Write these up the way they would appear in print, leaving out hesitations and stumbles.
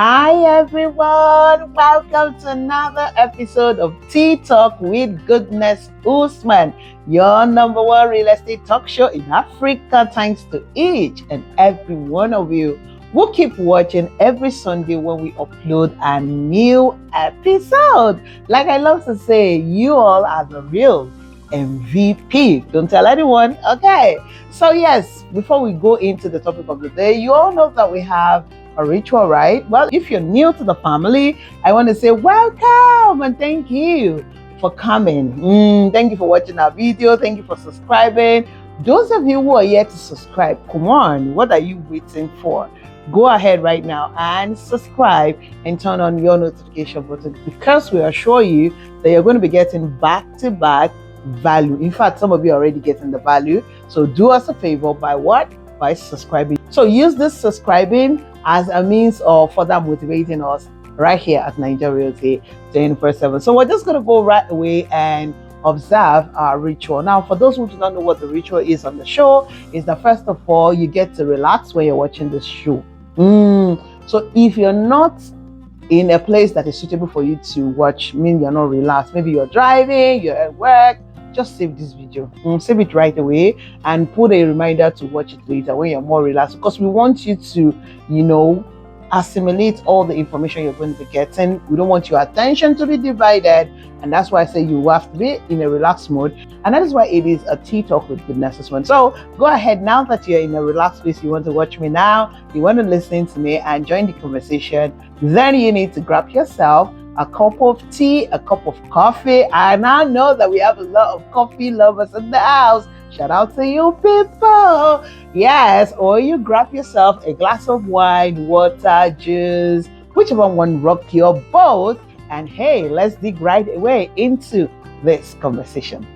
Hi everyone, welcome to another episode of Tea Talk with Goodness Usman, your number one real estate talk show in Africa. Thanks to each and every one of you who keep watching every Sunday when we upload a new episode. Like I love to say, you all are the real MVP. Don't tell anyone. Okay. So yes, before we go into the topic of the day, you all know that we have a ritual, right? Well, if you're new to the family, I want to say welcome and thank you for coming. Thank you for watching our video. Thank you for subscribing. Those of you who are yet to subscribe, come on, what are you waiting for? Go ahead right now and subscribe and turn on your notification button, because we assure you that you're going to be getting back-to-back value. In fact, some of you are already getting the value. So do us a favor by what? By subscribing. So use this subscribing as a means of further motivating us right here at Nigeria Realty 24/7. So we're just going to go right away and observe our ritual. Now, for those who do not know what the ritual is on the show, is that first of all, you get to relax when you're watching this show. So if you're not in a place that is suitable for you to watch, mean you're not relaxed, maybe you're driving, you're at work, just save this video, save it right away and put a reminder to watch it later when you're more relaxed, because we want you to, assimilate all the information you're going to be getting. We don't want your attention to be divided, and that's why I say you have to be in a relaxed mode, and that is why it is a tea talk with Goodness Usman. So go ahead, now that you're in a relaxed place, you want to watch me now, you want to listen to me and join the conversation, then you need to grab yourself a cup of tea, a cup of coffee. And I know that we have a lot of coffee lovers in the house. Shout out to you people. Yes, or you grab yourself a glass of wine, water, juice, whichever one rock your boat. And hey, let's dig right away into this conversation.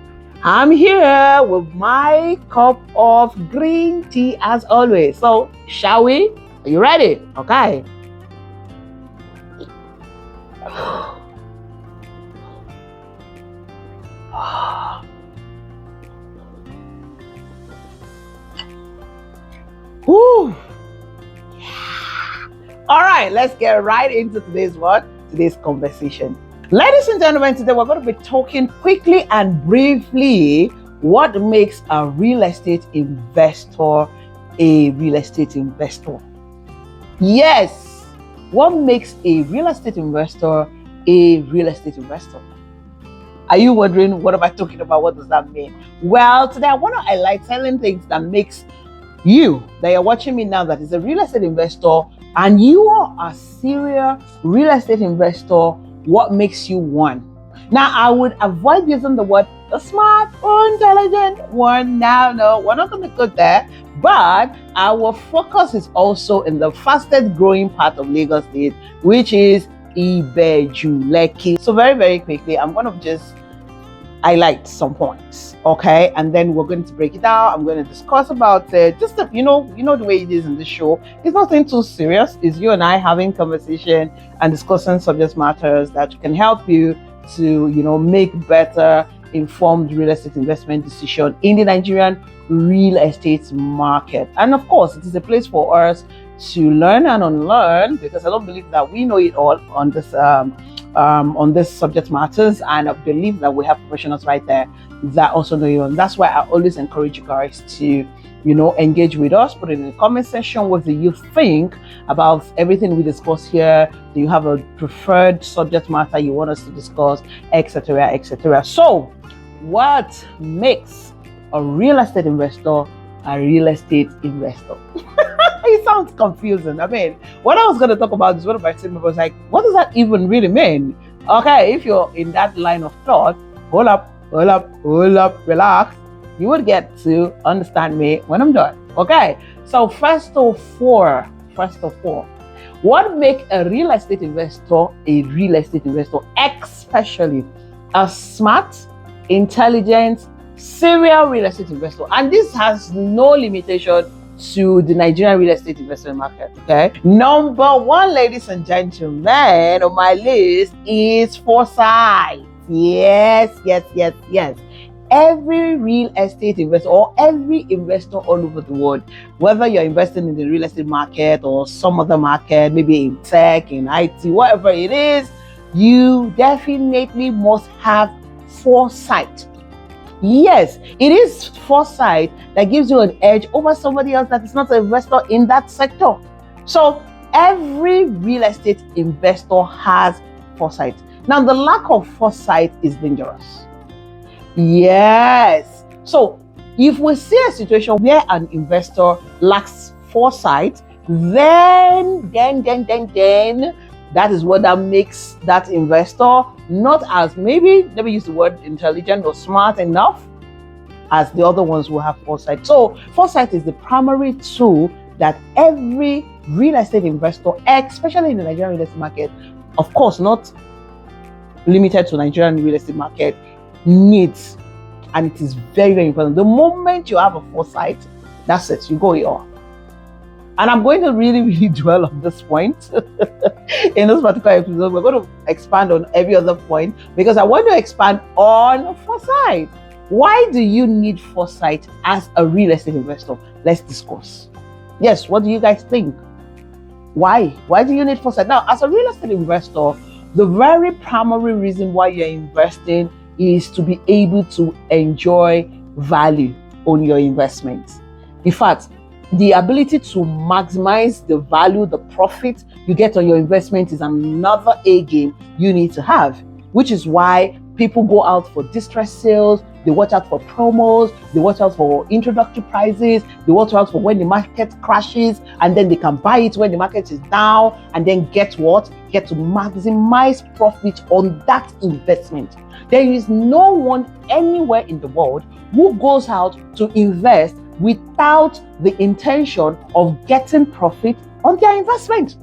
I'm here with my cup of green tea as always. So shall we? Are you ready? Okay. Woo. Yeah. All right, let's get right into today's conversation. Ladies and gentlemen, today we're going to be talking quickly and briefly what makes a real estate investor a real estate investor. Yes. What makes a real estate investor a real estate investor? Are you wondering, what am I talking about? What does that mean? Well, today I want to highlight 7 things that makes you, that you're watching me now, that is a real estate investor, and you are a serious real estate investor, what makes you one. Now, I would avoid using the word smart or intelligent one. No, we're not going to go there. But our focus is also in the fastest growing part of Lagos State, which is Ibeju, Lekki. So very, very quickly, I'm going to just highlight some points, okay? And then we're going to break it out. I'm going to discuss about it. Just, you know the way it is in this show. It's nothing too serious. It's you and I having conversation and discussing subject matters that can help you to, make better informed real estate investment decision in the Nigerian real estate market. And of course, it is a place for us to learn and unlearn, because I don't believe that we know it all on this subject matters, and I believe that we have professionals right there that also know it. And that's why I always encourage you guys to engage with us. Put it in the comment section. What do you think about everything we discuss here? Do you have a preferred subject matter you want us to discuss, etc., etc.? So what makes a real estate investor a real estate investor? It sounds confusing. I mean, what I was going to talk about is, one of my team members was like, what does that even really mean? Okay, if you're in that line of thought, hold up, relax. You would get to understand me when I'm done. Okay, so first of all, what makes a real estate investor a real estate investor, especially a smart, intelligent, serial real estate investor? And this has no limitation to the Nigerian real estate investment market. Okay, number 1, ladies and gentlemen, on my list is Foresight. Yes. every real estate investor or every investor all over the world, whether you're investing in the real estate market or some other market, maybe in tech, in IT, whatever it is, you definitely must have foresight. Yes, it is foresight that gives you an edge over somebody else that is not an investor in that sector. So every real estate investor has foresight. Now, the lack of foresight is dangerous. Yes. So if we see a situation where an investor lacks foresight, then that is what that makes that investor not as, maybe, let me use the word intelligent or smart enough as the other ones who have foresight. So foresight is the primary tool that every real estate investor, especially in the Nigerian real estate market, of course not limited to Nigerian real estate market, needs. And it is very, very important. The moment you have a foresight, that's it, you go here. And I'm going to really dwell on this point in this particular episode. We're going to expand on every other point because I want to expand on foresight. Why do you need foresight as a real estate investor? Let's discuss. Yes, what do you guys think? Why? Why do you need foresight? Now, as a real estate investor, the very primary reason why you're investing is to be able to enjoy value on your investment. In fact, the ability to maximize the value, the profit you get on your investment is another A game you need to have, which is why people go out for distress sales, they watch out for promos, they watch out for introductory prices, they watch out for when the market crashes, and then they can buy it when the market is down, and then get to maximize profit on that investment. There is no one anywhere in the world who goes out to invest without the intention of getting profit on their investment.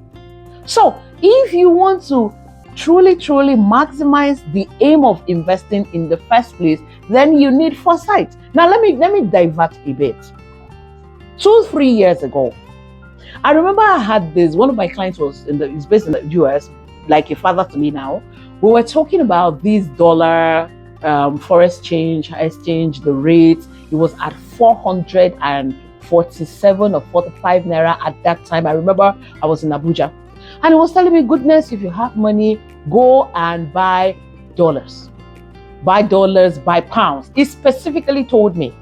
So if you want to truly maximize the aim of investing in the first place, then you need foresight. Now let me divert a bit. 2-3 years ago, I remember I had this, one of my clients is based in the US, like a father to me now. We were talking about this dollar forex exchange, the rate. It was at 447 or 45 naira at that time. I remember I was in Abuja, and he was telling me, goodness, if you have money, go and buy dollars, buy pounds. He specifically told me,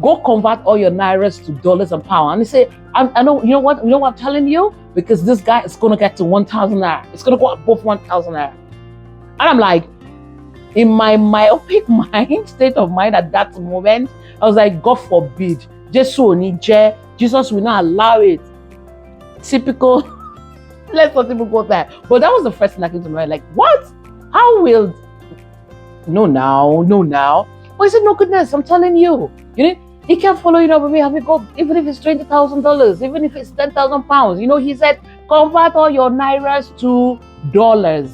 go convert all your nairas to dollars and pounds. And he said, I know, you know what I'm telling you? Because this guy is going to get to 1,000 naira. It's going to go above 1,000 naira. And I'm like, in my myopic state of mind at that moment, I was like, God forbid, Jesus will not allow it. Typical, let's not even go there. But that was the first thing that came to my mind, like, what? How will, no now. But he said, no, goodness, I'm telling you, he can't follow it up with me. Have it go, even if it's $20,000, even if it's 10,000 pounds. He said, convert all your nairas to dollars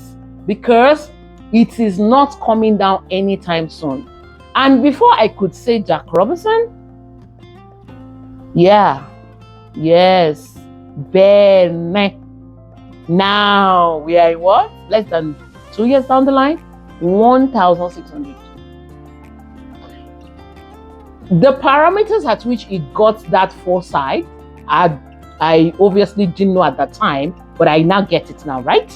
because it is not coming down anytime soon. And before I could say Jack Robinson, Ben. Now we are in what? Less than 2 years down the line, 1,600. The parameters at which it got that foresight, I obviously didn't know at that time, but I now get it now, right?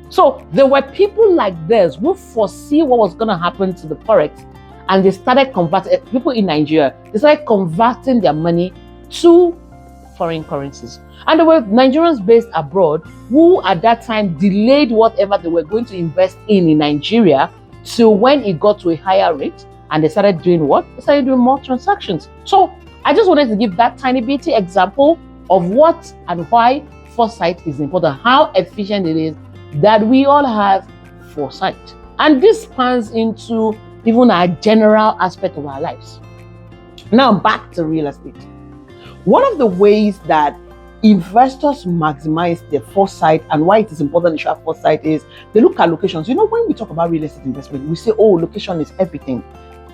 So there were people like this who foresee what was going to happen to the forex, and they started converting, people in Nigeria, they started converting their money to foreign currencies. And there were Nigerians based abroad who at that time delayed whatever they were going to invest in Nigeria till when it got to a higher rate, and they started doing what? They started doing more transactions. So I just wanted to give that tiny bitty example of what and why foresight is important, how efficient it is that we all have foresight. And this spans into even our general aspect of our lives. Now back to real estate. One of the ways that investors maximize their foresight and why it is important to have foresight is they look at locations. When we talk about real estate investment, we say, oh, location is everything.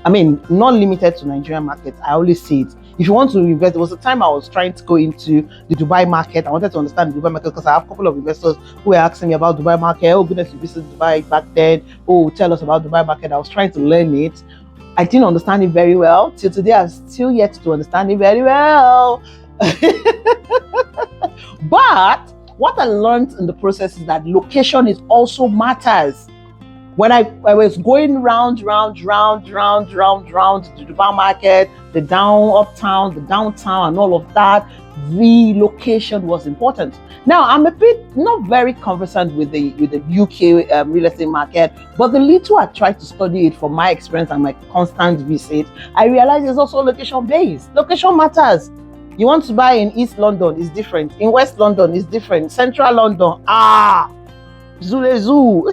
I mean, not limited to Nigerian markets. I always say it. If you want to invest, there was a time I was trying to go into the Dubai market. I wanted to understand the Dubai market because I have a couple of investors who were asking me about Dubai market. Oh, goodness, you visited Dubai back then. Oh, tell us about Dubai market. I was trying to learn it. I didn't understand it very well. Till today, I'm still yet to understand it very well. But what I learned in the process is that location is also matters. When I was going round the Dubai market, the uptown, the downtown, and all of that, the location was important. Now, I'm a bit not very conversant with the UK real estate market, but the little I tried to study it from my experience and my constant visit, I realized it's also location based. Location matters. You want to buy in East London, it's different. In West London, it's different. Central London, Zule Zoo.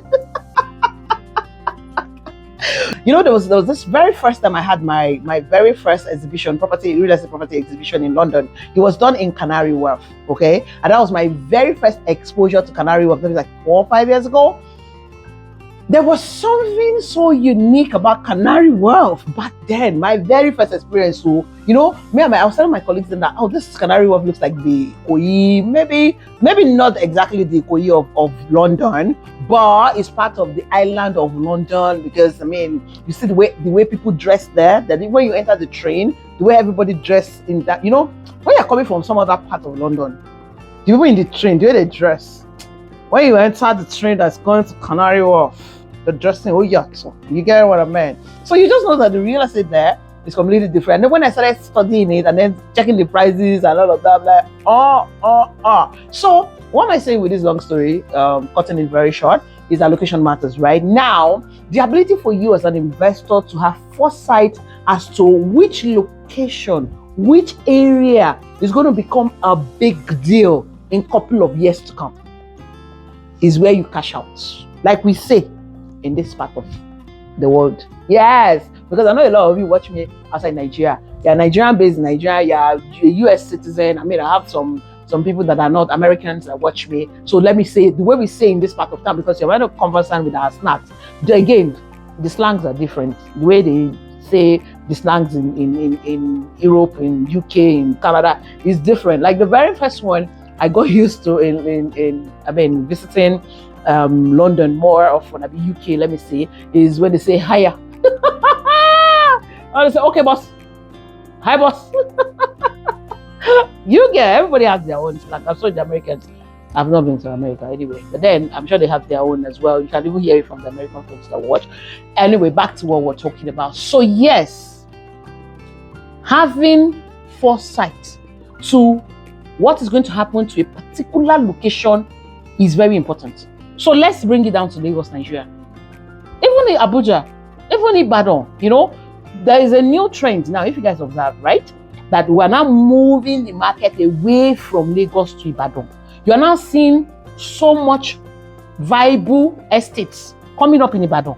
You know, there was this very first time I had my very first exhibition, real estate property exhibition in London. It was done in Canary Wharf, okay? And that was my very first exposure to Canary Wharf. That was like 4 or 5 years ago. There was something so unique about Canary Wharf back then. My very first experience. So, you know, I was telling my colleagues then that, this Canary Wharf looks like the Ikoyi, maybe not exactly the Ikoyi of London, but it's part of the island of London, because you see the way people dress there, that when you enter the train, the way everybody dress in that, you know, when you're coming from some other part of London, the people in the train, the way they dress, when you enter the train that's going to Canary Wharf, the dressing, so you get what I mean. So you just know that the real estate there is completely different. And then when I started studying it and then checking the prices and all of that, I'm like, So what am I saying with this long story, cutting it very short, is that location matters, right? Now, the ability for you as an investor to have foresight as to which location, which area is going to become a big deal in a couple of years to come is where you cash out. Like we say, in this part of the world. Yes, because I know a lot of you watch me outside Nigeria. You're Nigerian based in Nigeria, you're a US citizen. I have some people that are not Americans that watch me. So let me say, the way we say in this part of town, because you're not conversant with our snacks. Again, the slangs are different. The way they say the slangs in Europe, in UK, in Canada is different. Like the very first one I got used to in visiting London more often, UK, let me say, is when they say hiya. And they say, okay, boss. Hi, boss. Everybody has their own slang. I'm sorry, the Americans. I've not been to America anyway, but then I'm sure they have their own as well. You can even hear it from the American folks that watch. Anyway, back to what we're talking about. So yes, having foresight to what is going to happen to a particular location is very important. So let's bring it down to Lagos, Nigeria. Even in Abuja, even in Ibadan, there is a new trend now, if you guys observe, right? That we're now moving the market away from Lagos to Ibadan. You're now seeing so much viable estates coming up in Ibadan.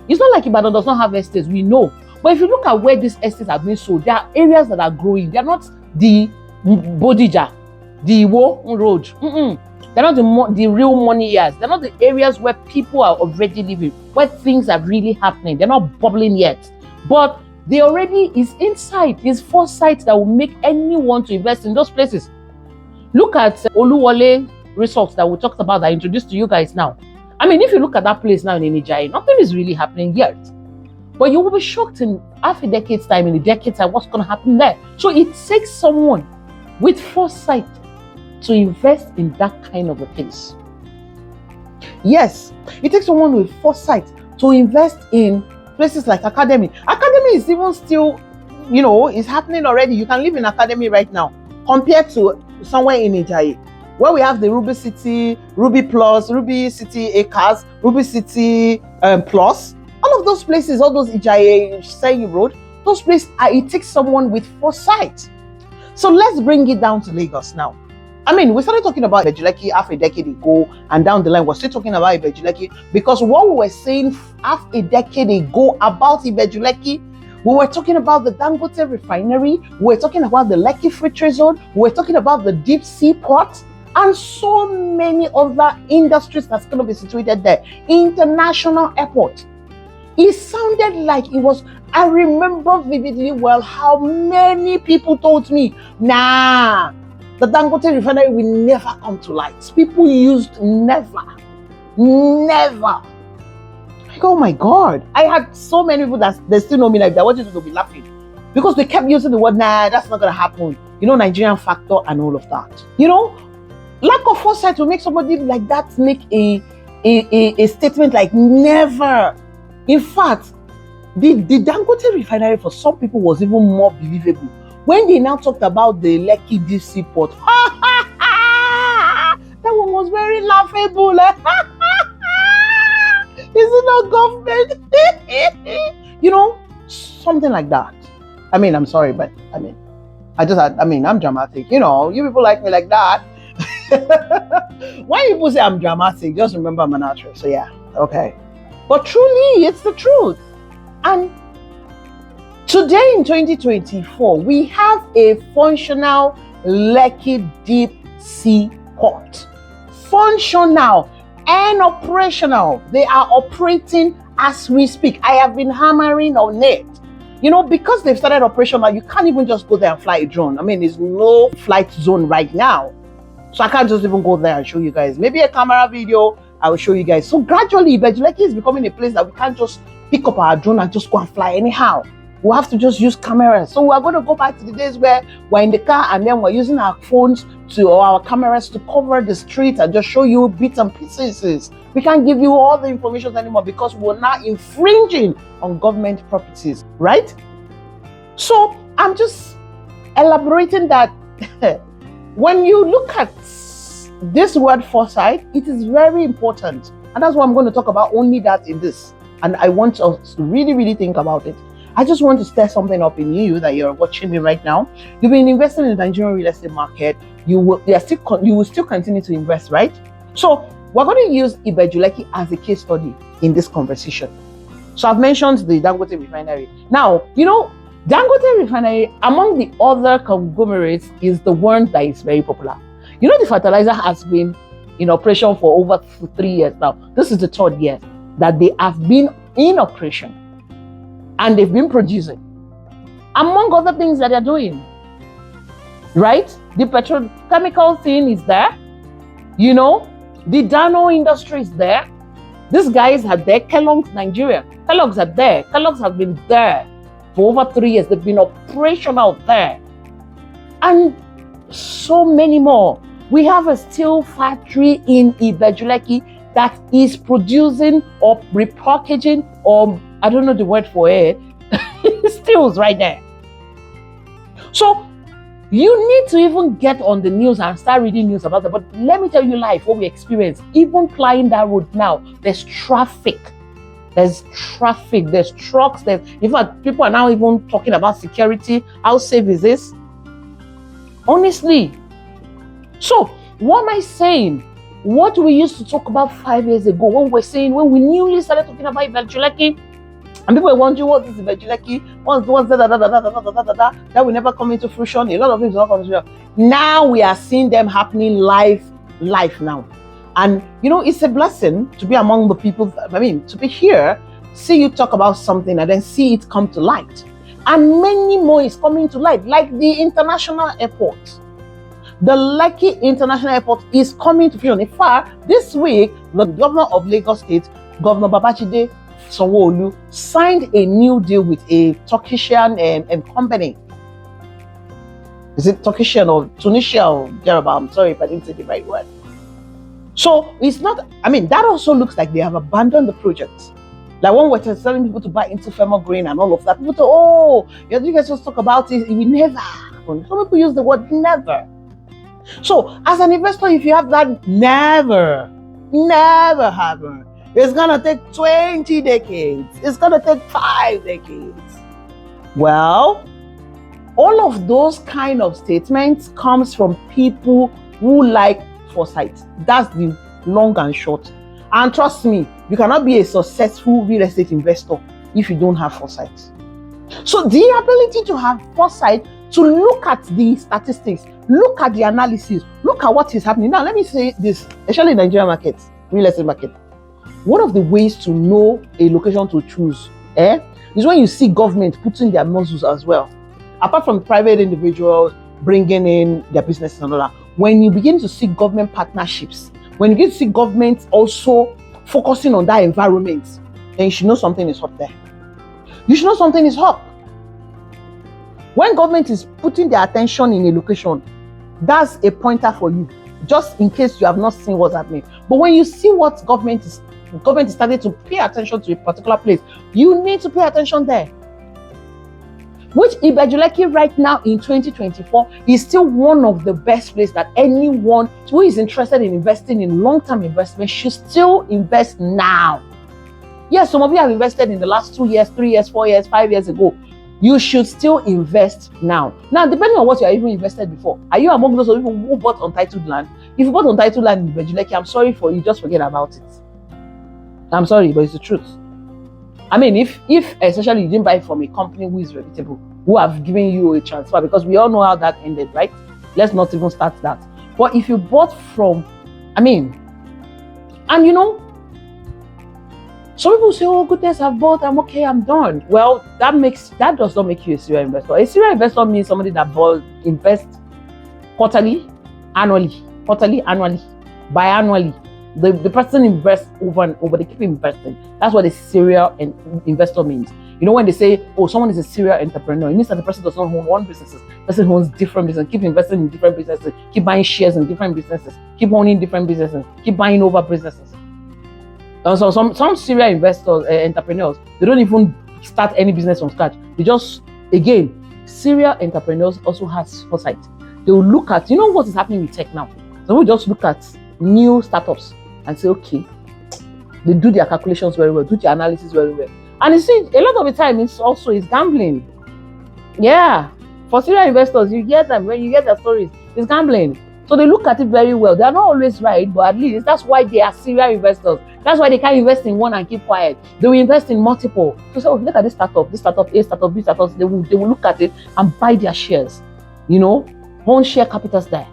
It's not like Ibadan does not have estates, we know. But if you look at where these estates are being sold, there are areas that are growing. They're not the Bodija, the Iwo Road. They're not the real money areas. They're not the areas where people are already living, where things are really happening. They're not bubbling yet. But they already is insight, is foresight that will make anyone to invest in those places. Look at Oluwole Resorts that we talked about, that I introduced to you guys now. If you look at that place now in Enijaye, nothing is really happening yet. But you will be shocked in half a decade's time, in a decade's time, what's going to happen there. So it takes someone with foresight to invest in that kind of a place. Yes, it takes someone with foresight to invest in places like Academy. Academy is even still, is happening already. You can live in Academy right now, compared to somewhere in Enijaye, where we have the Ruby City, Ruby Plus, Ruby City Acres, Ruby City Plus. All of those places, all those Ijaye, Seyi Road, those places, it takes someone with foresight. So let's bring it down to Lagos now. We started talking about Ibejuleki half a decade ago, and down the line, we're still talking about Ibejuleki, because what we were saying half a decade ago about Ibejuleki, we were talking about the Dangote refinery, we were talking about the Lekki Free Trade Zone, we were talking about the deep sea port, and so many other industries that's going to be situated there. International airport. It sounded like it was, I remember vividly well how many people told me, nah, the Dangote refinery will never come to light. People used never. oh my God. I had so many people that they still know me like that. What to be laughing? Because they kept using the word, nah, that's not going to happen. Nigerian factor and all of that. Lack of foresight will make somebody like that make a statement like never. In fact, the Dangote refinery for some people was even more believable. When they now talked about the Lekki DC port, that one was very laughable. Is it not government? Something like that. I'm sorry, but I'm dramatic. You people like me like that. When people say I'm dramatic, just remember I'm an actress. So yeah, okay. But truly, it's the truth. And today in 2024, we have a functional Lekki deep sea port. Functional and operational. They are operating as we speak. I have been hammering on it. Because they've started operation now, you can't even just go there and fly a drone. There's no flight zone right now. So I can't just even go there and show you guys. Maybe a camera video, I will show you guys. So gradually, Lekki is becoming a place that we can't just pick up our drone and just go and fly anyhow. We'll have to just use cameras. So we're going to go back to the days where we're in the car and then we're using our phones or our cameras to cover the streets and just show you bits and pieces. We can't give you all the information anymore because we're now infringing on government properties, right? So I'm just elaborating that when you look at this word foresight, it is very important. And that's what I'm going to talk about, only that in this. And I want us to really, really think about it. I just want to stir something up in you that you're watching me right now. You've been investing in the Nigerian real estate market. You will still continue to invest, right? So we're going to use Lekki as a case study in this conversation. So I've mentioned the Dangote refinery. Now, Dangote refinery, among the other conglomerates, is the one that is very popular. The fertilizer has been in operation for over 3 years now. This is the 3rd year that they have been in operation. And they've been producing, among other things that they're doing, right? The petrochemical thing is there, the Dano industry is there. These guys are there. Kellogg's Nigeria. Kellogg's are there. Kellogg's have been there for over 3 years. They've been operational there. And so many more. We have a steel factory in Lekki that is producing or repackaging or I don't know the word for it. Steals right there. So you need to even get on the news and start reading news about that. But let me tell you live what we experience. Even flying that road now, there's traffic. There's trucks. In fact, people are now even talking about security. How safe is this? Honestly. So what am I saying? What we used to talk about 5 years ago, when we newly started talking about Lekki, and people were wondering what is Lekki, what's that will never come into fruition. A lot of things will not come into fruition. Now we are seeing them happening live now. And it's a blessing to be among the people, to be here, see you talk about something and then see it come to light. And many more is coming to light, like the international airport. The Lekki International Airport is coming to fruition. In fact, this week, the governor of Lagos State, Governor Babajide Sanwo-Olu, signed a new deal with a Turkish-An company. Is it Turkish-An or Tunisian or thereabout? I'm sorry if I didn't say the right word. So it's not, that also looks like they have abandoned the project. Like when we're telling people to buy into thermal grain and all of that, people say, you guys just talk about it. It will never happen. Some people use the word never. So as an investor, if you have that never happen, it's going to take 20 decades. It's going to take 5 decades. Well, all of those kind of statements comes from people who like foresight. That's the long and short. And trust me, you cannot be a successful real estate investor if you don't have foresight. So the ability to have foresight, to look at the statistics, look at the analysis, look at what is happening. Now, let me say this, especially in Nigerian market, real estate market. One of the ways to know a location to choose is when you see government putting their muscles as well. Apart from private individuals bringing in their businesses and all that, when you begin to see government partnerships, when you begin to see government also focusing on that environment, then you should know something is up there. You should know something is up. When government is putting their attention in a location, that's a pointer for you, just in case you have not seen what's happening. But when you see what government is starting to pay attention to a particular place, you need to pay attention there. Which Ibejuleki right now in 2024 is still one of the best places that anyone who is interested in investing in long-term investment should still invest now. Yes, some of you have invested in the last 2 years, 3 years, 4 years, 5 years ago. You should still invest now. Now, depending on what you are even invested before, are you among those people who bought untitled land? If you bought untitled land in Ibejuleki, I'm sorry for you, just forget about it. I'm sorry, but it's the truth. I mean, if essentially you didn't buy from a company who is reputable, who have given you a transfer, because we all know how that ended, right? Let's not even start that. But if you bought from, and you know, some people say, oh goodness, I've bought, I'm okay, I'm done. Well, that does not make you a serial investor. A serial investor means somebody that invests quarterly, annually, biannually. The person invests over and over, they keep investing. That's what a serial investor means. You know, when they say, oh, someone is a serial entrepreneur, it means that the person does not own one business. The person owns different businesses, keep investing in different businesses, keep buying shares in different businesses, keep owning different businesses, keep buying over businesses. So some serial investors, entrepreneurs, they don't even start any business from scratch. They just, again, serial entrepreneurs also has foresight. They will look at, you know what is happening with tech now? So we'll just look at new startups and say, okay, they do their calculations very well, do their analysis very well. And you see, a lot of the time, it's gambling. Yeah. For serial investors, you get them, when you get their stories, it's gambling. So they look at it very well. They are not always right, but at least that's why they are serial investors. That's why they can't invest in one and keep quiet. They will invest in multiple. So say, oh, look at this startup, A startup, B startup. They will look at it and buy their shares. You know, own share capitals there.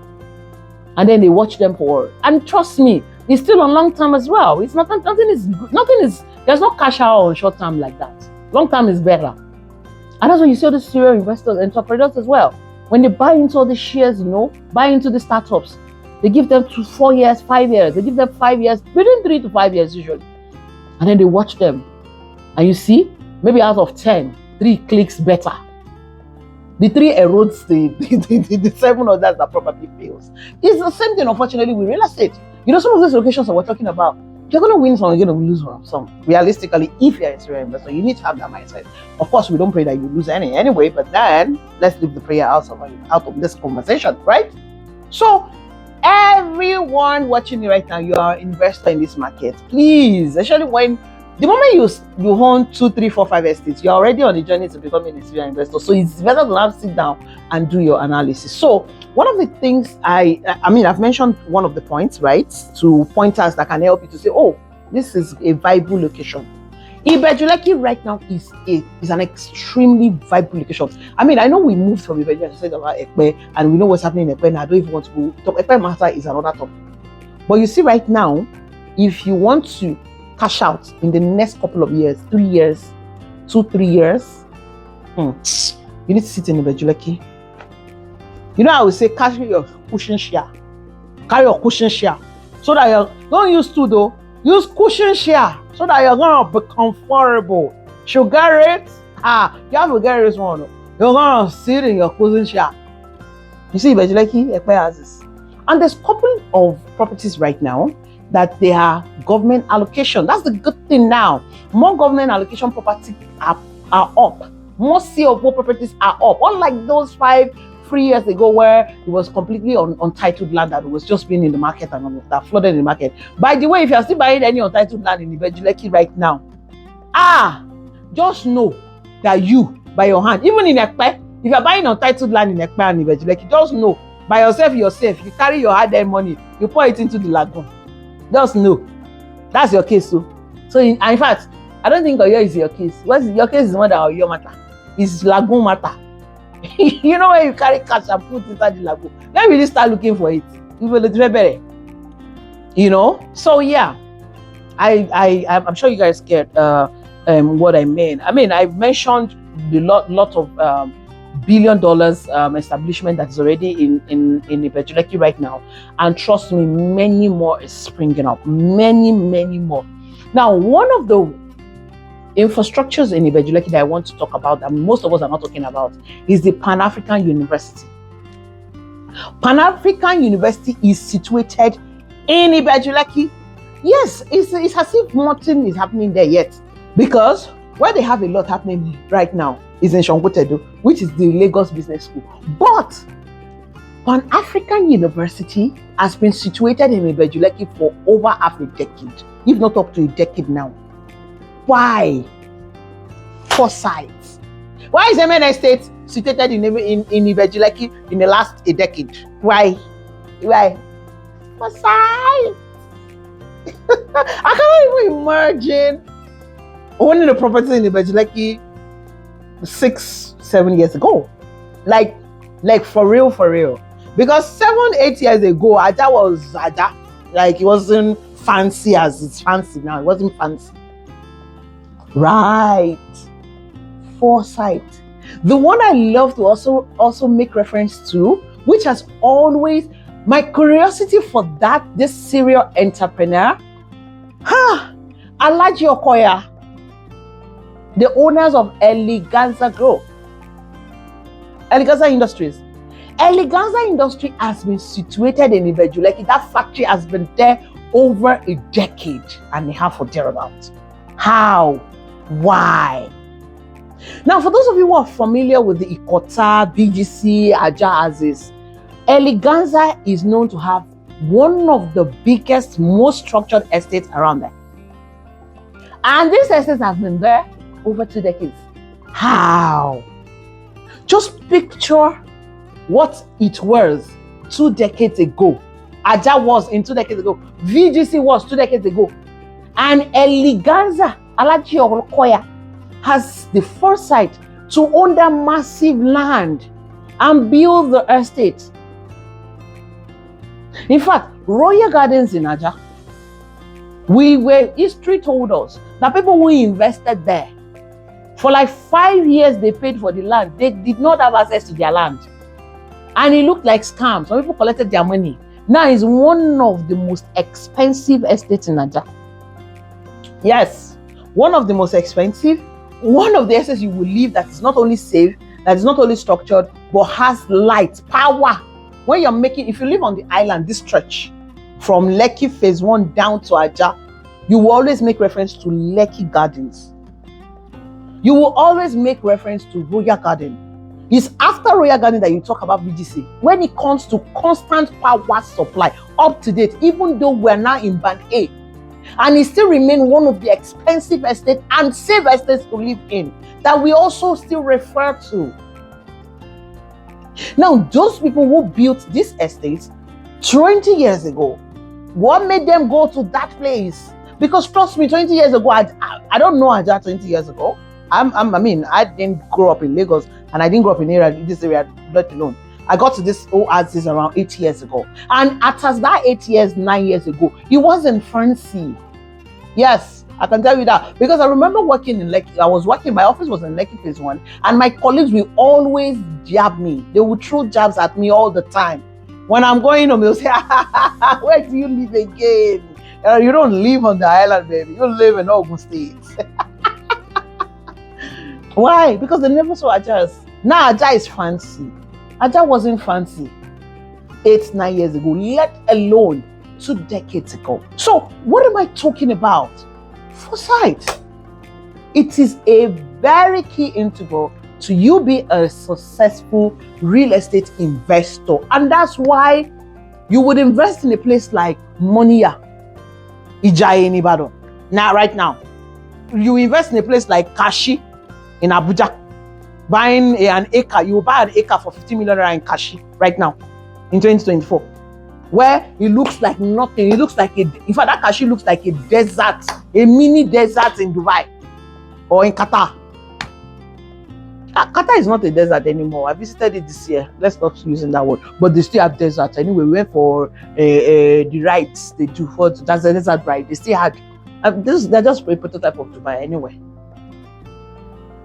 And then they watch them for, and trust me, it's still on long term as well. It's nothing is, there's no cash out on short term like that. Long term is better. And that's when you see all the serial investors, entrepreneurs as well. When they buy into all the shares, you know, buy into the startups, they give them 2, 4 years, 5 years. They give them 5 years, between 3 to 5 years usually. And then they watch them. And you see, maybe out of 10, 3 clicks better. The 3 erodes the 7 others that probably fails. It's the same thing, unfortunately, with real estate. You know, some of those locations that we're talking about, you're going to win some, you're going to lose some. Realistically, if you're a serial investor, you need to have that mindset. Of course, we don't pray that you lose any anyway, but then let's leave the prayer out of this conversation, right? So, everyone watching me right now, you are an investor in this market. Please, especially when the moment you own 2, 3, 4, 5 estates, you're already on the journey to becoming a serial investor. So it's better to have sit down and do your analysis. So one of the things I've mentioned one of the points, right, to pointers that can help you to say, oh, this is a viable location. Ibejuleki right now is an extremely viable location. I mean, I know we moved from Ibejuleki, I said about Ekpe, and we know what's happening in Ekpe, and I don't even want to go. Ekpe matter is another topic. But you see right now, if you want to cash out in the next couple of years, 3 years, 2, 3 years, you need to sit in Ibejuleki. You know, I would say carry your cushion share. Carry your cushion share. So that you don't use 2 though. Use cushion share so that you're gonna be comfortable. Sugar rate, you have to get this one. You're gonna sit in your cushion share. You see, Ibejuleki, Ekpe has this. And there's a couple of properties right now that they are government allocation. That's the good thing now. More government allocation properties are up. More CFO properties are up. Unlike those 3 years ago where it was completely untitled land that was just being in the market and that flooded in the market. By the way, if you're still buying any untitled land in Ibejuleki right now, just know that you, by your hand, even in Ekpe, if you're buying untitled land in Ekpe and Ibejuleki, just know, by yourself, you carry your hard-earned money, you pour it into the lagoon. Just know. That's your case too. So in fact, I don't think Oyo is your case. Your case is more than Oyo matter. It's lagoon matter. You know when you carry cash and put it inside the lagoon. Let me really start looking for it. You will better. You know? So yeah. I'm sure you guys get what I mean. I mean, I've mentioned the lot of $1 billion establishment that is already in Ibejuleki right now, and trust me, many more is springing up. Many more. Now, one of the infrastructures in Ibejuleki that I want to talk about that most of us are not talking about is the Pan-African University. Pan-African University is situated in Ibejuleki. Yes, it's as if nothing is happening there yet, because where they have a lot happening right now is in Shongotedo, which is the Lagos Business School. But Pan-African University has been situated in Ibejuleki for over half a decade, if not up to a decade now. Why? Foresight. Why is MN State situated in Ibejuleki in the last a decade? Why? Foresight. I can't even imagine owning a property in Ibejuleki 6-7 years ago. Like for real. Because 7-8 years ago, Aja was Aja. Like, it wasn't fancy as it's fancy now. It wasn't fancy. Right. Foresight. The one I love to also make reference to, which has always my curiosity for this serial entrepreneur, Alhaji Okoya, the owners of Eleganza Group, Eleganza Industries. Eleganza Industry has been situated in Ibejuleki. That factory has been there over a decade and a half or thereabouts. How? Why? Now, for those of you who are familiar with the Ikota, BGC, Aja Aziz, Eleganza is known to have one of the biggest, most structured estates around there. And these estates have been there over 2 decades. How? Just picture what it was 2 decades ago. Aja was in 2 decades ago. VGC was 2 decades ago. And Eleganza, Alhaji Okoya, has the foresight to own that massive land and build the estate. In fact, Royal Gardens in Aja, history told us that people who invested there, for like 5 years they paid for the land. They did not have access to their land. And it looked like scams. Some people collected their money. Now it's one of the most expensive estates in Aja. Yes, one of the most expensive. One of the estates you will live that is not only safe, that is not only structured, but has light, power. When you're if you live on the island, this stretch from Lekki Phase 1 down to Aja, you will always make reference to Lekki Gardens. You will always make reference to Royal Garden. It's after Royal Garden that you talk about VGC. When it comes to constant power supply, up to date, even though we're now in Band A, and it still remains one of the expensive estates and safe estates to live in, that we also still refer to. Now, those people who built these estates 20 years ago, what made them go to that place? Because trust me, 20 years ago, I don't know Aja 20 years ago. I didn't grow up in Lagos, and I didn't grow up in this area, let alone. I got to this oasis around 8 years ago. And at that 8 years, 9 years ago, it wasn't fancy. Yes, I can tell you that. Because I remember working in Lekki. My office was in Lekki Phase 1. And my colleagues will always jab me. They would throw jabs at me all the time. When I'm going home, they'll say, where do you live again? You don't live on the island, baby. You live in Ogun State. Why? Because they never saw Aja. Now Aja is fancy. Aja wasn't fancy 8-9 years ago, let alone 2 decades ago. So what am I talking about? Foresight. It is a very key integral to you be a successful real estate investor. And that's why you would invest in a place like Monia, Ijaye in Ibadan. Now, right now, you invest in a place like Kashi in Abuja. Buying an acre, you will buy an acre for 50 million naira in Kashi right now in 2024, where it looks like nothing. It looks like in fact, that Kashi looks like a desert, a mini desert in Dubai or in Qatar. Qatar is not a desert anymore. I visited it this year. Let's stop using that word. But they still have deserts. Anyway, we went for the rides they do for that's a desert ride. They still had they're just a prototype of Dubai anyway.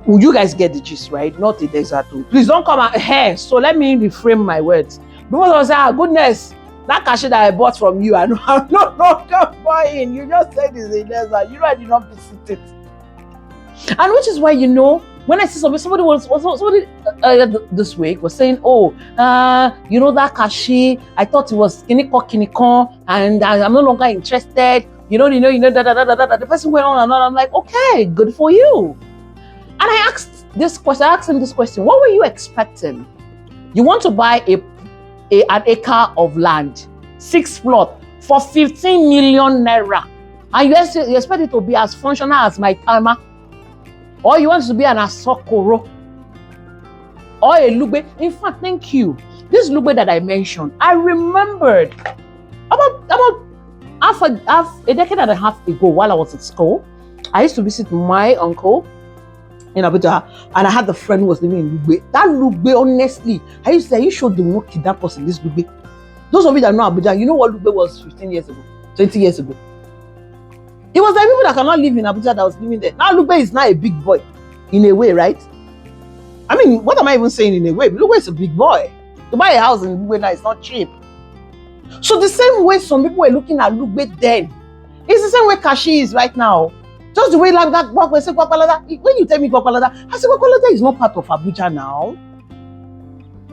Will you guys get the gist, right? Not a desert. Please don't come out here. So let me reframe my words. Because I was like, goodness, that Kashi that I bought from you, I'm not buying. You just said it's a desert. You know I did not visit it. And which is why, when I see somebody this week was saying, that Kashi, I thought it was Kiniko, and I'm no longer interested. The person went on and on. I'm like, okay, good for you. And I asked him this question: what were you expecting? You want to buy an acre of land, 6 plots for 15 million naira, and you expect it to be as functional as my timer, or you want it to be an asokoro, or a lugbe. In fact, thank you. This lugbe that I mentioned, I remembered about a decade and a half ago while I was at school. I used to visit my uncle in Abuja, and I had the friend who was living in Lugbe. That Lugbe, honestly, I used to say, are you sure they won't kidnap us in this Lugbe? Those of you that know Abuja, you know what Lugbe was 15 years ago, 20 years ago. It was like people that cannot live in Abuja that was living there. Now Lugbe is not a big boy, in a way, right? I mean, what am I even saying in a way? Lugbe is a big boy. To buy a house in Lugbe now is not cheap. So the same way some people were looking at Lugbe then, it's the same way Kashi is right now. Just the way like that, when you tell me Gwakwalada, I say Gwakwalada is not part of Abuja now.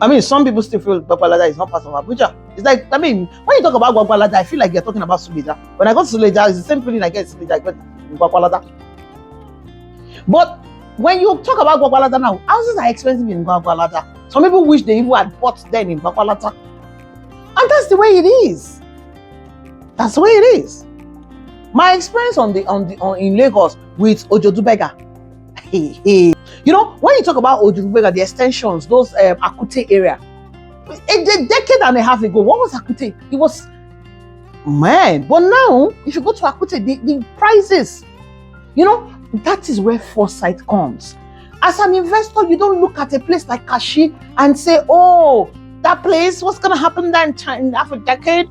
I mean, some people still feel Gwakwalada is not part of Abuja. It's like, I mean, when you talk about Gwakwalada, I feel like you're talking about Suleja. When I go to Suleja, it's the same feeling I get in Suleja, I get in Gwakwalada. But when you talk about Gwakwalada now, houses are expensive in Gwakwalada. Some people wish they even had bought then in Gwakwalada. And that's the way it is. That's the way it is. My experience in Lagos with Ojodubega. When you talk about Ojodubega, the extensions, those Akute area, a decade and a half ago, what was Akute? It was, man. But now, if you go to Akute, the prices, that is where foresight comes. As an investor, you don't look at a place like Kashi and say, oh, that place, what's going to happen there in half a decade?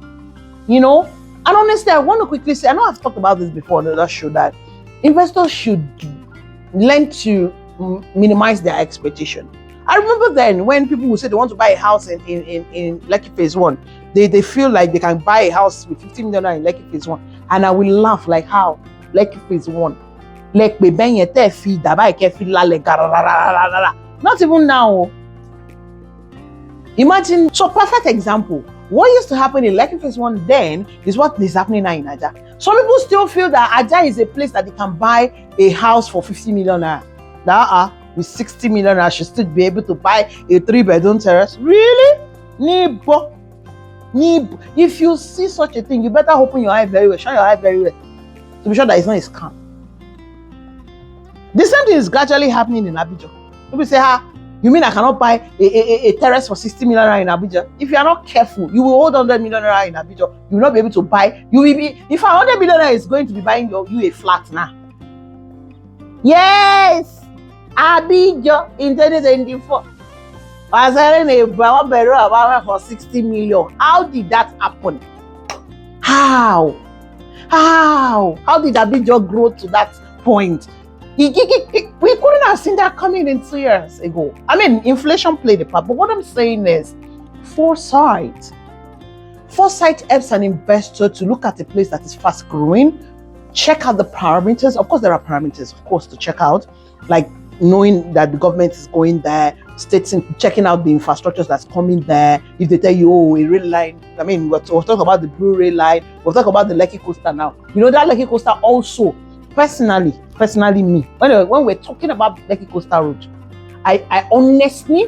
And honestly, I want to quickly say, I know I've talked about this before on the show, that investors should learn to minimize their expectation. I remember then when people would say they want to buy a house in Lekki Phase 1, they feel like they can buy a house with 50 million in Lekki Phase 1. And I will laugh like, how? Lekki Phase 1. Not even now. Imagine, so perfect example. What used to happen in Lekki Phase 1 then is what is happening now in Aja. Some people still feel that Aja is a place that they can buy a house for 50 million naira. With 60 million naira, should still be able to buy a 3-bedroom terrace. Really? Nibo. If you see such a thing, you better open your eye very well, shine your eye very well, to be sure that it's not a scam. The same thing is gradually happening in Abidjan. People say, you mean I cannot buy a terrace for 60 million naira in Abuja? If you are not careful, you will hold 100 million naira in Abuja. You will not be able to buy. You will be, if 100 million naira is going to be buying you a flat now. Yes, Abuja in 2024 was selling a bedroom for 60 million. How did that happen? How did Abuja grow to that point? We couldn't have seen that coming in 2 years ago. I mean, inflation played a part, but what I'm saying is foresight. Foresight helps an investor to look at a place that is fast growing, check out the parameters. Of course, there are parameters, of course, to check out, like knowing that the government is going there, checking out the infrastructures that's coming there. If they tell you, oh, a rail line, I mean, we'll talk about the Blue Rail line, we'll talk about the Lekki Coaster now. That Lekki Coaster also, personally me, when we're talking about Lekki Coastal Road, I honestly,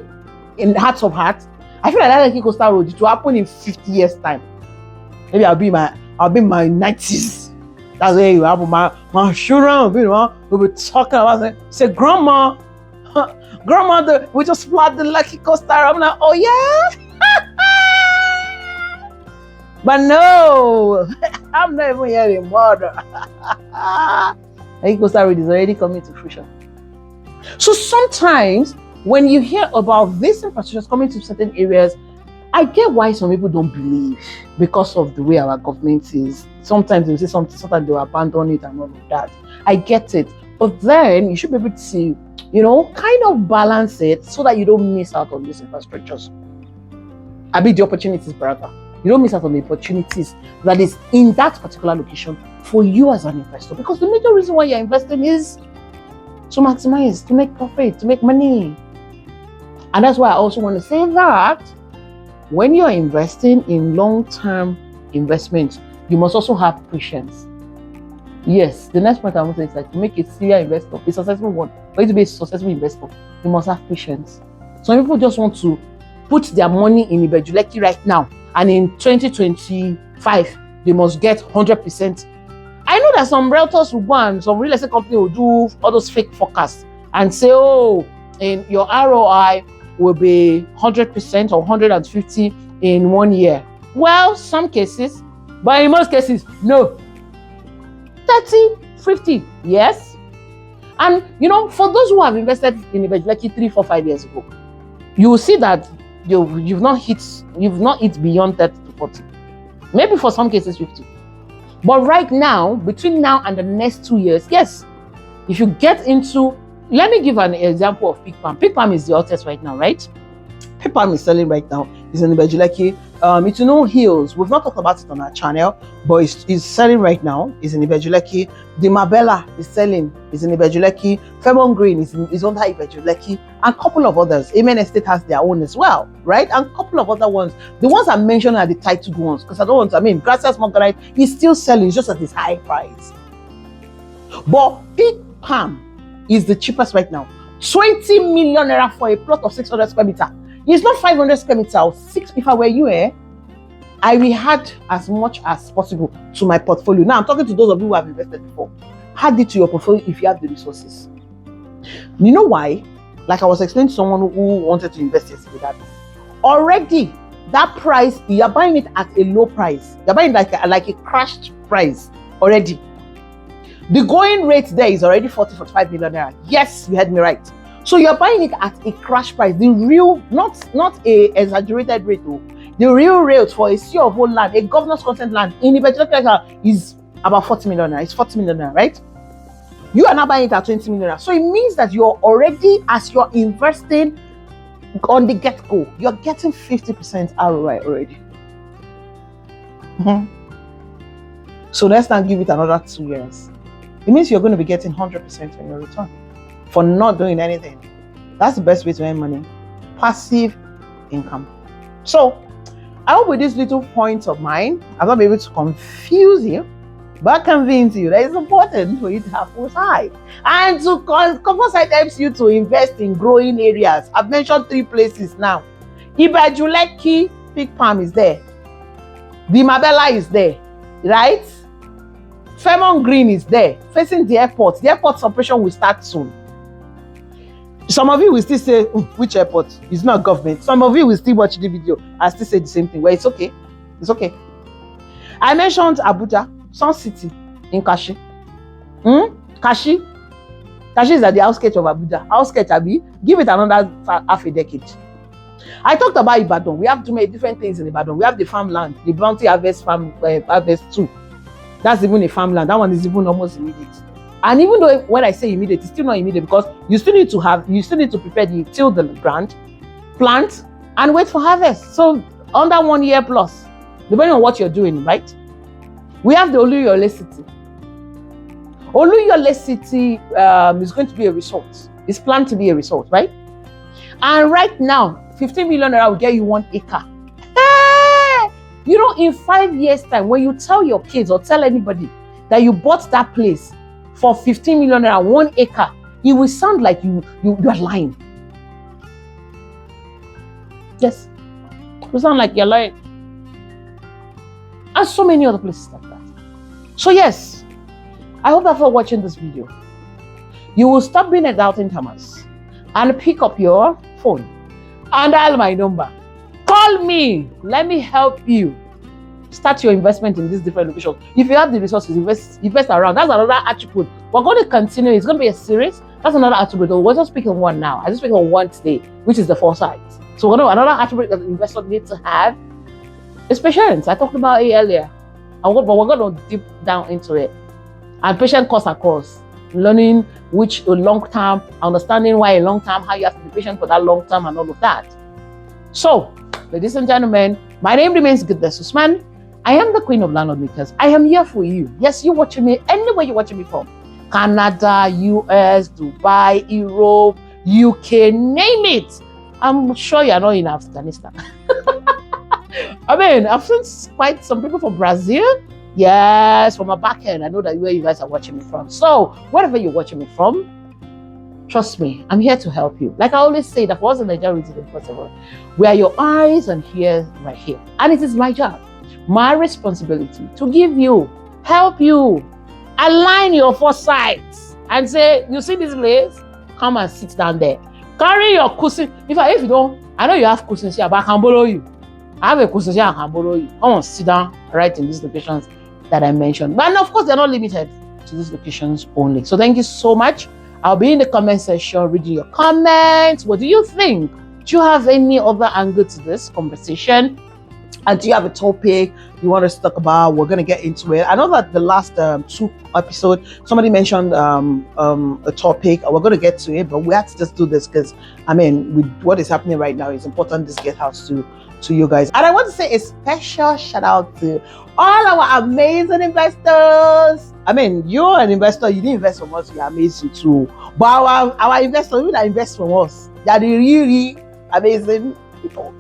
in the heart of hearts, I feel like that Lekki Coastal Road, it will happen in 50 years time. Maybe I'll be in my 90s. That's where you have my children we'll be talking about it. Say, grandma, we just flood the Lekki Coastal Road. I'm like, oh yeah? But no, I'm not even hearing murder. Lekki Coastal Road is already coming to fruition. So sometimes when you hear about this infrastructure coming to certain areas, I get why some people don't believe because of the way our government is. Sometimes they say something, sometimes they'll abandon it and all of that. I get it. But then you should be able to, kind of balance it so that you don't miss out on these infrastructures. I mean, the opportunities, brother. You don't miss out on the opportunities that is in that particular location for you as an investor. Because the major reason why you're investing is to maximize, to make profit, to make money. And that's why I also want to say that when you're investing in long-term investments, you must also have patience. Yes, the next point I want to say is that to make a serious investor, a successful one, for you to be a successful investor, you must have patience. Some people just want to put their money in Ibejuleki right now, and in 2025, they must get 100%. I know that some realtors will go and some real estate company will do all those fake forecasts and say, oh, in your ROI will be 100% or 150 in 1 year. Well, some cases, but in most cases, no. 30, 50, yes. And you know, for those who have invested in Ibejuleki 3, 4, 5 years ago, you will see that you've not hit beyond 30 to 40. Maybe for some cases 50. But right now, between now and the next 2 years, yes, if you get into, let me give an example of Pig Palm. Pig Palm is the hottest right now, right? Pig Palm is selling right now. It's in Ibejuleki. It's Hills. We've not talked about it on our channel, but it's selling right now. It's in Ibejuleki. The Mabella is selling. It's in Ibejuleki. Fairmont Green is under Ibejuleki. And a couple of others. Amen Estate has their own as well, right? And a couple of other ones. The ones I mentioned are the titled ones, because I don't want, Gracias Margarite is still selling, it's just at this high price. But Pig Palm is the cheapest right now. 20 million naira for a plot of 600 square meter. It's not 500 square meter or 6 people where you are. I will add as much as possible to my portfolio. Now I'm talking to those of you who have invested before. Add it to your portfolio if you have the resources. You know why? Like I was explaining to someone who wanted to invest yesterday, that already that price, you're buying it at a low price. You're buying like a crashed price already. The going rate there is already 45 million naira. Yes, you heard me right. So you're buying it at a crash price. The real, not a exaggerated rate though. The real rate for a sea of old land, a governor's consent land in Ibejuleki is about 40 million naira. It's 40 million naira, right? You are now buying it at 20 million naira. So it means that you're already, as you're investing on the get-go, you're getting 50% ROI already. So let's now give it another 2 years. It means you're going to be getting 100% on your return for not doing anything. That's the best way to earn money. Passive income. So I hope with these little points of mine, I'm not able to confuse you, but convince you that it's important for you to have foresight. And foresight helps you to invest in growing areas. I've mentioned 3 places now. Ibejuleki Pig Palm is there. The Mabella is there, right? Fairmont Green is there, facing the airport. The airport's operation will start soon. Some of you will still say, which airport? It's not government. Some of you will still watch the video and still say the same thing. Well, it's okay. It's okay. I mentioned Abuja, Sun City in Kashi. Kashi is at the outskirts of Abuja. Outskirts, Abi, give it another half a decade. I talked about Ibadan. We have too many different things in Ibadan. We have the farmland, the Bounty Harvest Farm, Harvest 2. That's even a farmland. That one is even almost immediate. And even though when I say immediate, it's still not immediate, because you still need to prepare till the ground, plant, and wait for harvest. So under 1 year plus, depending on what you're doing, right? We have the Oluyole City. Oluyole City is going to be a resort. It's planned to be a resort, right? And right now, 15 million naira will get you 1 acre. Hey! You know, in 5 years' time, when you tell your kids or tell anybody that you bought that place for 15 million naira, 1 acre, it will sound like you are lying. Yes, it will sound like you're lying. And so many other places like that. So yes, I hope after watching this video, you will stop being a doubting Thomas and pick up your phone and dial my number. Call me. Let me help you start your investment in these different locations. If you have the resources, invest around. That's another attribute. We're going to continue. It's going to be a series. That's another attribute. We're just speaking on one now. I just speak on one today, which is the foresight. So another attribute that investors need to have is patience. I talked about it earlier. But we're going to deep down into it. And patience cuts across. Learning which a long term, understanding why a long term, how you have to be patient for that long term, and all of that. So, ladies and gentlemen, my name remains Goodness Usman. I am the Queen of Landlord Makers. I am here for you. Yes, you're watching me anywhere you're watching me from. Canada, US, Dubai, Europe, UK, name it. I'm sure you're not in Afghanistan. I mean, I've seen quite some people from Brazil. Yes, from my back end. I know that where you guys are watching me from. So, wherever you're watching me from, trust me, I'm here to help you. Like I always say, that was a Nigerian reason impossible. We are your eyes and ears right here. And it is my job, my responsibility to give you, help you, align your foresight and say, you see this place? Come and sit down there. Carry your cushion. If you don't, I know you have cushions here, but I can borrow you. I have a cushion here, I can borrow you. Come on, sit down right in these locations that I mentioned. But of course, they're not limited to these locations only. So thank you so much. I'll be in the comment section reading your comments. What do you think? Do you have any other angle to this conversation? And do you have a topic you want us to talk about? We're going to get into it. I know that the last 2 episodes, somebody mentioned a topic. We're going to get to it, but we have to just do this because, I mean, with what is happening right now, it's important this get out to you guys. And I want to say a special shout out to all our amazing investors. I mean, you're an investor, you didn't invest from us, you're amazing too. But our investors, people that invest from us, they're the really amazing people.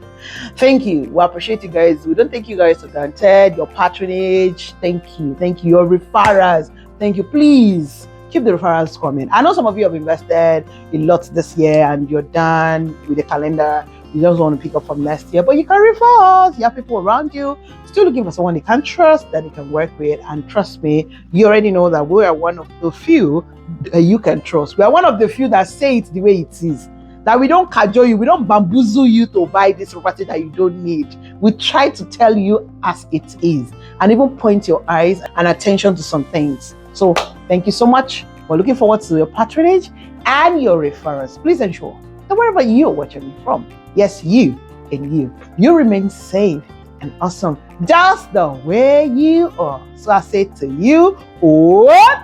Thank you. We appreciate you guys. We don't take you guys for granted. Your patronage, thank you. Thank you. Your referrals, thank you. Please keep the referrals coming. I know some of you have invested a lot this year and you're done with the calendar. You just want to pick up from next year, but you can refer us. You have people around you still looking for someone they can trust, that they can work with. And trust me, you already know that we are one of the few that you can trust. We are one of the few that say it the way it is. That we don't cajole you, we don't bamboozle you to buy this property that you don't need. We try to tell you as it is and even point your eyes and attention to some things. So thank you so much. We're looking forward to your patronage and your referrals. Please ensure that wherever you're watching me from, yes, you remain safe and awesome just the way you are. So I say to you, what?